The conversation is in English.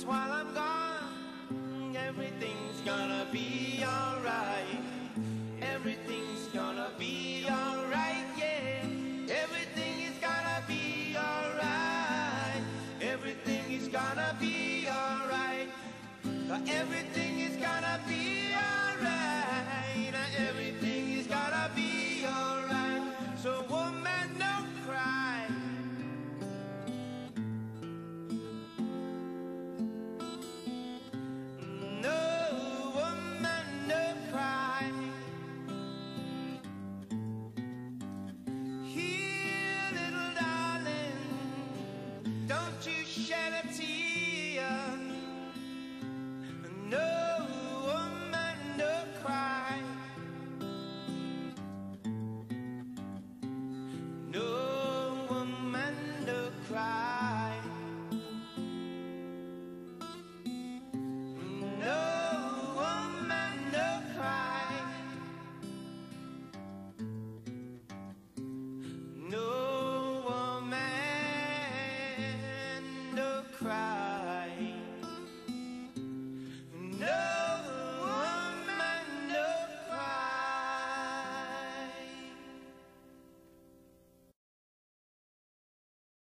while I'm gone, everything's gonna be alright. Everything's gonna be alright, yeah. Everything is gonna be alright. Everything is gonna be alright. Everything is gonna be alright. Everything is gonna be alright. So woman, don't cry. No, woman, don't cry. Here, little darling, don't you shed a tear. No, woman, don't cry. No, woman, don't cry. No, woman, don't cry. No, woman, don't cry.